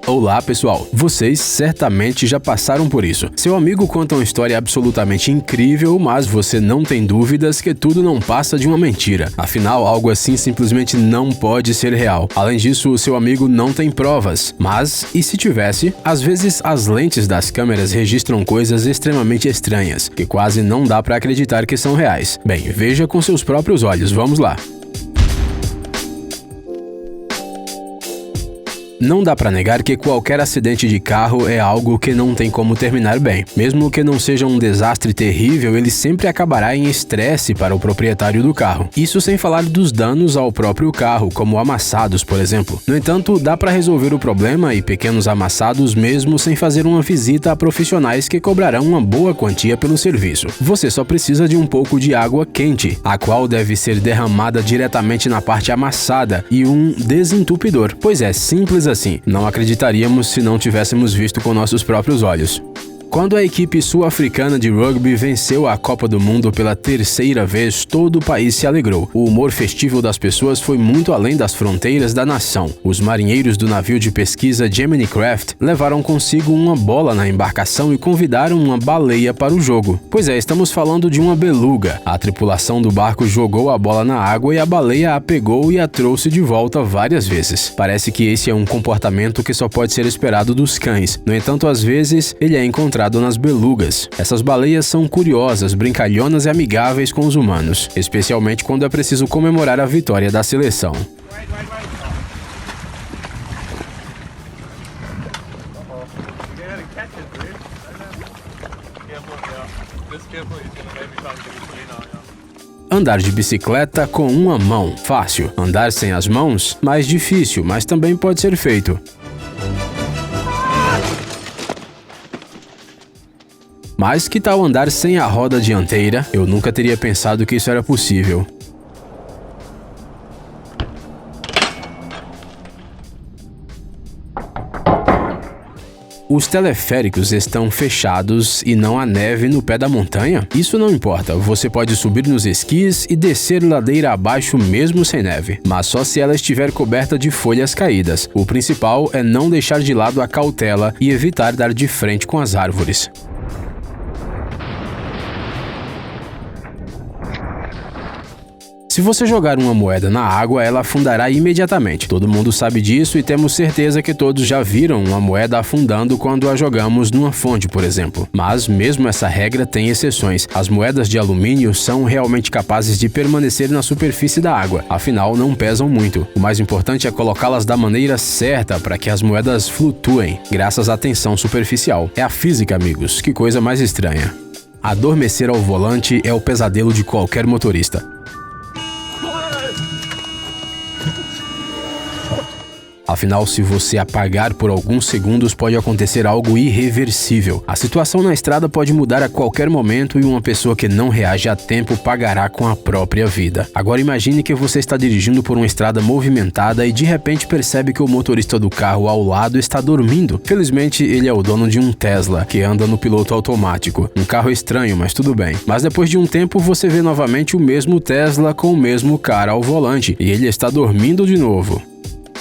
Olá pessoal, vocês certamente já passaram por isso. Seu amigo conta uma história absolutamente incrível, mas você não tem dúvidas que tudo não passa de uma mentira. Afinal, algo assim simplesmente não pode ser real. Além disso, o seu amigo não tem provas. Mas, e se tivesse? Às vezes as lentes das câmeras registram coisas extremamente estranhas, que quase não dá para acreditar que são reais. Bem, veja com seus próprios olhos, vamos lá. Não dá pra negar que qualquer acidente de carro é algo que não tem como terminar bem. Mesmo que não seja um desastre terrível, ele sempre acabará em estresse para o proprietário do carro. Isso sem falar dos danos ao próprio carro, como amassados, por exemplo. No entanto, dá pra resolver o problema e pequenos amassados mesmo sem fazer uma visita a profissionais que cobrarão uma boa quantia pelo serviço. Você só precisa de um pouco de água quente, a qual deve ser derramada diretamente na parte amassada, e um desentupidor. Pois é, simples assim, não acreditaríamos se não tivéssemos visto com nossos próprios olhos. Quando a equipe sul-africana de rugby venceu a Copa do Mundo pela terceira vez, todo o país se alegrou. O humor festivo das pessoas foi muito além das fronteiras da nação. Os marinheiros do navio de pesquisa Gemini Craft levaram consigo uma bola na embarcação e convidaram uma baleia para o jogo. Pois é, estamos falando de uma beluga. A tripulação do barco jogou a bola na água e a baleia a pegou e a trouxe de volta várias vezes. Parece que esse é um comportamento que só pode ser esperado dos cães. No entanto, às vezes, ele é encontrado nas belugas. Essas baleias são curiosas, brincalhonas e amigáveis com os humanos, especialmente quando é preciso comemorar a vitória da seleção. Andar de bicicleta com uma mão, fácil. Andar sem as mãos, mais difícil, mas também pode ser feito. Mas que tal andar sem a roda dianteira? Eu nunca teria pensado que isso era possível. Os teleféricos estão fechados e não há neve no pé da montanha? Isso não importa, você pode subir nos esquis e descer ladeira abaixo mesmo sem neve, mas só se ela estiver coberta de folhas caídas. O principal é não deixar de lado a cautela e evitar dar de frente com as árvores. Se você jogar uma moeda na água, ela afundará imediatamente. Todo mundo sabe disso e temos certeza que todos já viram uma moeda afundando quando a jogamos numa fonte, por exemplo. Mas mesmo essa regra tem exceções. As moedas de alumínio são realmente capazes de permanecer na superfície da água, afinal não pesam muito. O mais importante é colocá-las da maneira certa para que as moedas flutuem, graças à tensão superficial. É a física, amigos, que coisa mais estranha. Adormecer ao volante é o pesadelo de qualquer motorista. Afinal, se você apagar por alguns segundos, pode acontecer algo irreversível. A situação na estrada pode mudar a qualquer momento e uma pessoa que não reage a tempo pagará com a própria vida. Agora imagine que você está dirigindo por uma estrada movimentada e de repente percebe que o motorista do carro ao lado está dormindo. Felizmente, ele é o dono de um Tesla, que anda no piloto automático. Um carro estranho, mas tudo bem. Mas depois de um tempo, você vê novamente o mesmo Tesla com o mesmo cara ao volante, e ele está dormindo de novo.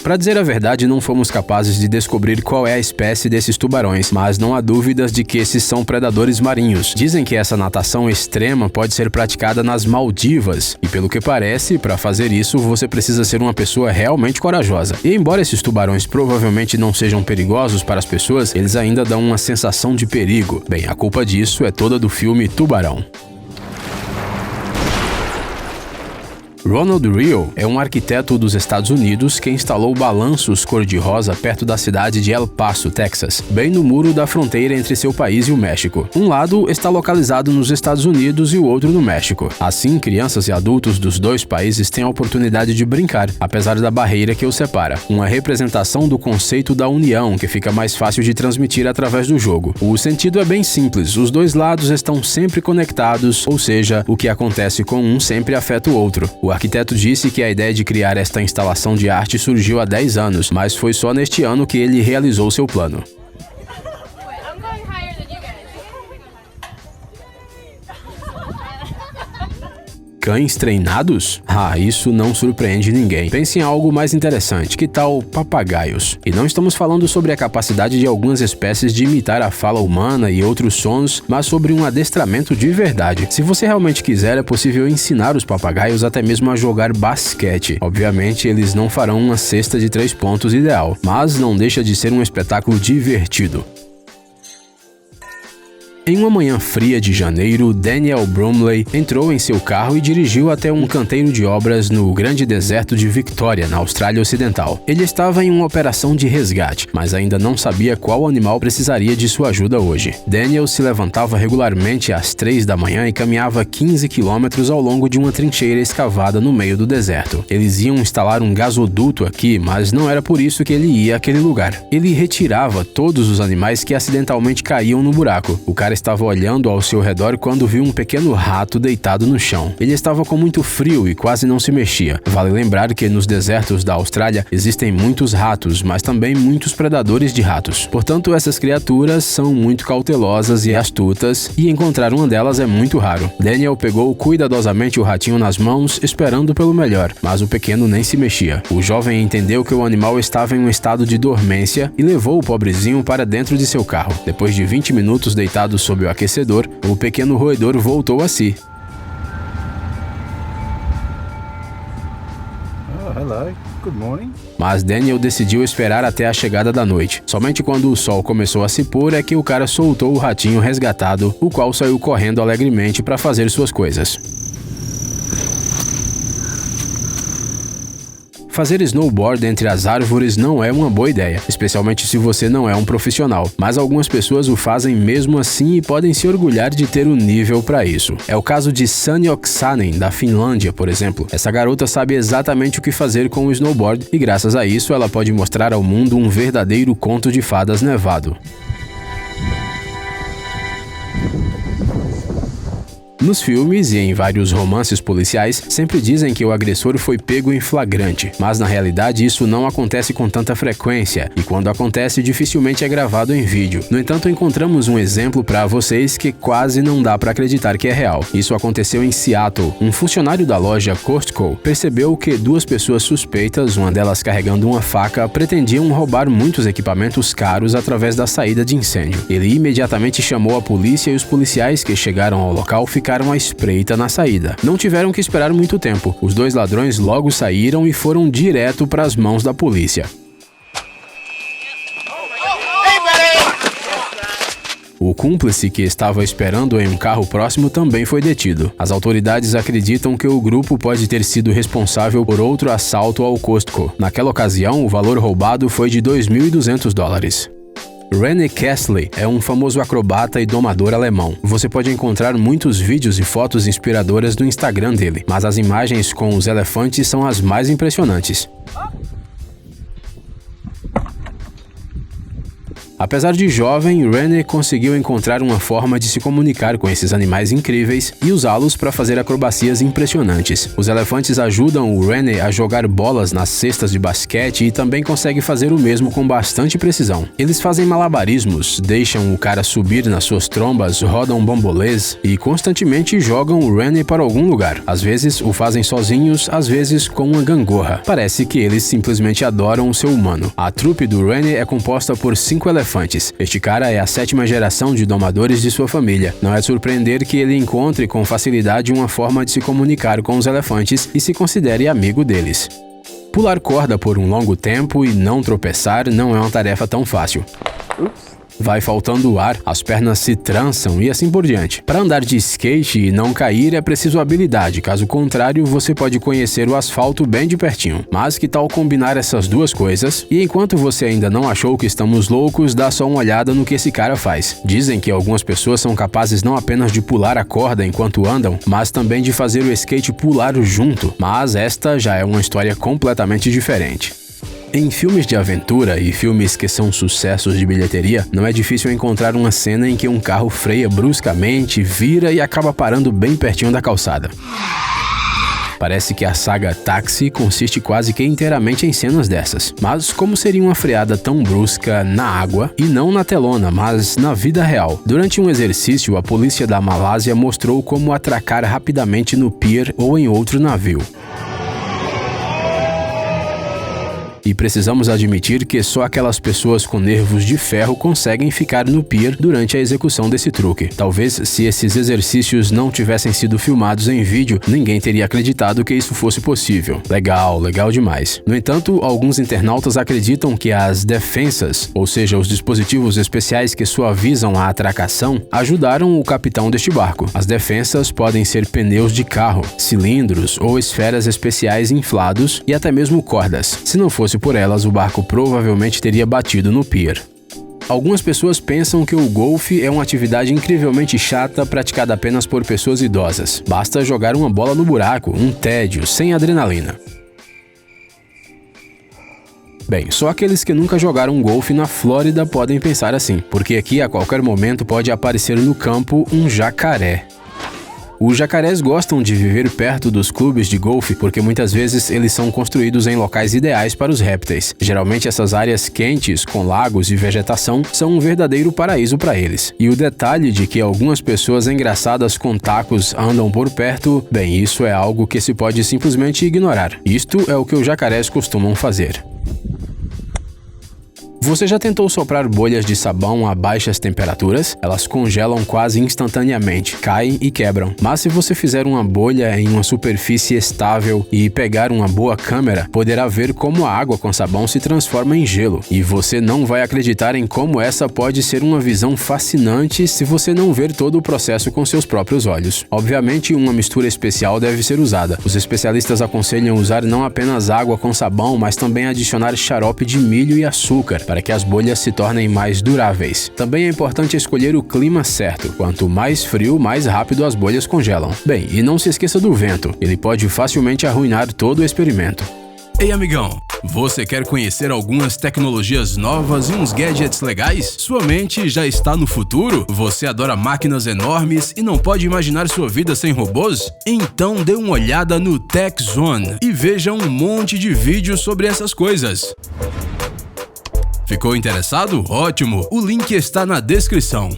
Para dizer a verdade, não fomos capazes de descobrir qual é a espécie desses tubarões, mas não há dúvidas de que esses são predadores marinhos. Dizem que essa natação extrema pode ser praticada nas Maldivas, e pelo que parece, para fazer isso, você precisa ser uma pessoa realmente corajosa. E embora esses tubarões provavelmente não sejam perigosos para as pessoas, eles ainda dão uma sensação de perigo. Bem, a culpa disso é toda do filme Tubarão. Ronald Reel é um arquiteto dos Estados Unidos que instalou balanços cor-de-rosa perto da cidade de El Paso, Texas, bem no muro da fronteira entre seu país e o México. Um lado está localizado nos Estados Unidos e o outro no México. Assim, crianças e adultos dos dois países têm a oportunidade de brincar, apesar da barreira que os separa. Uma representação do conceito da união, que fica mais fácil de transmitir através do jogo. O sentido é bem simples, os dois lados estão sempre conectados, ou seja, o que acontece com um sempre afeta o outro. O arquiteto disse que a ideia de criar esta instalação de arte surgiu há 10 anos, mas foi só neste ano que ele realizou seu plano. cães treinados? Isso não surpreende ninguém. Pense em algo mais interessante, que tal papagaios? E não estamos falando sobre a capacidade de algumas espécies de imitar a fala humana e outros sons, mas sobre um adestramento de verdade. Se você realmente quiser, é possível ensinar os papagaios até mesmo a jogar basquete. Obviamente, eles não farão uma cesta de 3 pontos ideal, mas não deixa de ser um espetáculo divertido. Em uma manhã fria de janeiro, Daniel Bromley entrou em seu carro e dirigiu até um canteiro de obras no grande deserto de Victoria, na Austrália Ocidental. Ele estava em uma operação de resgate, mas ainda não sabia qual animal precisaria de sua ajuda hoje. Daniel se levantava regularmente às 3 da manhã e caminhava 15 quilômetros ao longo de uma trincheira escavada no meio do deserto. Eles iam instalar um gasoduto aqui, mas não era por isso que ele ia àquele lugar. Ele retirava todos os animais que acidentalmente caíam no buraco. O cara estava olhando ao seu redor quando viu um pequeno rato deitado no chão. Ele estava com muito frio e quase não se mexia. Vale lembrar que nos desertos da Austrália existem muitos ratos, mas também muitos predadores de ratos. Portanto, essas criaturas são muito cautelosas e astutas, e encontrar uma delas é muito raro. Daniel pegou cuidadosamente o ratinho nas mãos, esperando pelo melhor, mas o pequeno nem se mexia. O jovem entendeu que o animal estava em um estado de dormência e levou o pobrezinho para dentro de seu carro. Depois de 20 minutos deitado sob o aquecedor, o pequeno roedor voltou a si. Hello. Good morning. Mas Daniel decidiu esperar até a chegada da noite. Somente quando o sol começou a se pôr é que o cara soltou o ratinho resgatado, o qual saiu correndo alegremente para fazer suas coisas. Fazer snowboard entre as árvores não é uma boa ideia, especialmente se você não é um profissional, mas algumas pessoas o fazem mesmo assim e podem se orgulhar de ter o nível para isso. É o caso de Sanni Oksanen, da Finlândia, por exemplo. Essa garota sabe exatamente o que fazer com o snowboard e graças a isso ela pode mostrar ao mundo um verdadeiro conto de fadas nevado. Nos filmes e em vários romances policiais, sempre dizem que o agressor foi pego em flagrante, mas na realidade isso não acontece com tanta frequência, e quando acontece dificilmente é gravado em vídeo. No entanto, encontramos um exemplo para vocês que quase não dá para acreditar que é real. Isso aconteceu em Seattle. Um funcionário da loja Costco percebeu que 2 pessoas suspeitas, uma delas carregando uma faca, pretendiam roubar muitos equipamentos caros através da saída de incêndio. Ele imediatamente chamou a polícia e os policiais que chegaram ao local ficaram à espreita na saída. Não tiveram que esperar muito tempo. Os 2 ladrões logo saíram e foram direto para as mãos da polícia. O cúmplice, que estava esperando em um carro próximo, também foi detido. As autoridades acreditam que o grupo pode ter sido responsável por outro assalto ao Costco. Naquela ocasião, o valor roubado foi de $2.200. René Castle é um famoso acrobata e domador alemão. Você pode encontrar muitos vídeos e fotos inspiradoras no Instagram dele, mas as imagens com os elefantes são as mais impressionantes. Apesar de jovem, René conseguiu encontrar uma forma de se comunicar com esses animais incríveis e usá-los para fazer acrobacias impressionantes. Os elefantes ajudam o René a jogar bolas nas cestas de basquete e também consegue fazer o mesmo com bastante precisão. Eles fazem malabarismos, deixam o cara subir nas suas trombas, rodam bambolês e constantemente jogam o René para algum lugar. Às vezes o fazem sozinhos, às vezes com uma gangorra. Parece que eles simplesmente adoram o seu humano. A trupe do René é composta por 5 elefantes. Este cara é a 7ª geração de domadores de sua família. Não é de surpreender que ele encontre com facilidade uma forma de se comunicar com os elefantes e se considere amigo deles. Pular corda por um longo tempo e não tropeçar não é uma tarefa tão fácil. Vai faltando ar, as pernas se trançam e assim por diante. Para andar de skate e não cair é preciso habilidade, caso contrário você pode conhecer o asfalto bem de pertinho. Mas que tal combinar essas 2 coisas? E enquanto você ainda não achou que estamos loucos, dá só uma olhada no que esse cara faz. Dizem que algumas pessoas são capazes não apenas de pular a corda enquanto andam, mas também de fazer o skate pular junto. Mas esta já é uma história completamente diferente. Em filmes de aventura e filmes que são sucessos de bilheteria, não é difícil encontrar uma cena em que um carro freia bruscamente, vira e acaba parando bem pertinho da calçada. Parece que a saga Taxi consiste quase que inteiramente em cenas dessas. Mas como seria uma freada tão brusca na água, e não na telona, mas na vida real? Durante um exercício, a polícia da Malásia mostrou como atracar rapidamente no pier ou em outro navio. E precisamos admitir que só aquelas pessoas com nervos de ferro conseguem ficar no pier durante a execução desse truque. Talvez se esses exercícios não tivessem sido filmados em vídeo, ninguém teria acreditado que isso fosse possível. Legal demais. No entanto, alguns internautas acreditam que as defensas, ou seja, os dispositivos especiais que suavizam a atracação, ajudaram o capitão deste barco. As defensas podem ser pneus de carro, cilindros ou esferas especiais inflados e até mesmo cordas. Se não fosse por elas, o barco provavelmente teria batido no pier. Algumas pessoas pensam que o golfe é uma atividade incrivelmente chata praticada apenas por pessoas idosas. Basta jogar uma bola no buraco, um tédio, sem adrenalina. Bem, só aqueles que nunca jogaram golfe na Flórida podem pensar assim, porque aqui a qualquer momento pode aparecer no campo um jacaré. Os jacarés gostam de viver perto dos clubes de golfe porque muitas vezes eles são construídos em locais ideais para os répteis. Geralmente essas áreas quentes, com lagos e vegetação, são um verdadeiro paraíso para eles. E o detalhe de que algumas pessoas engraçadas com tacos andam por perto, bem, isso é algo que se pode simplesmente ignorar. Isto é o que os jacarés costumam fazer. Você já tentou soprar bolhas de sabão a baixas temperaturas? Elas congelam quase instantaneamente, caem e quebram. Mas se você fizer uma bolha em uma superfície estável e pegar uma boa câmera, poderá ver como a água com sabão se transforma em gelo. E você não vai acreditar em como essa pode ser uma visão fascinante se você não ver todo o processo com seus próprios olhos. Obviamente, uma mistura especial deve ser usada. Os especialistas aconselham usar não apenas água com sabão, mas também adicionar xarope de milho e açúcar, para que as bolhas se tornem mais duráveis. Também é importante escolher o clima certo. Quanto mais frio, mais rápido as bolhas congelam. Bem, e não se esqueça do vento. Ele pode facilmente arruinar todo o experimento. Ei, amigão! Você quer conhecer algumas tecnologias novas e uns gadgets legais? Sua mente já está no futuro? Você adora máquinas enormes e não pode imaginar sua vida sem robôs? Então dê uma olhada no Tech Zone e veja um monte de vídeos sobre essas coisas. Ficou interessado? Ótimo! O link está na descrição.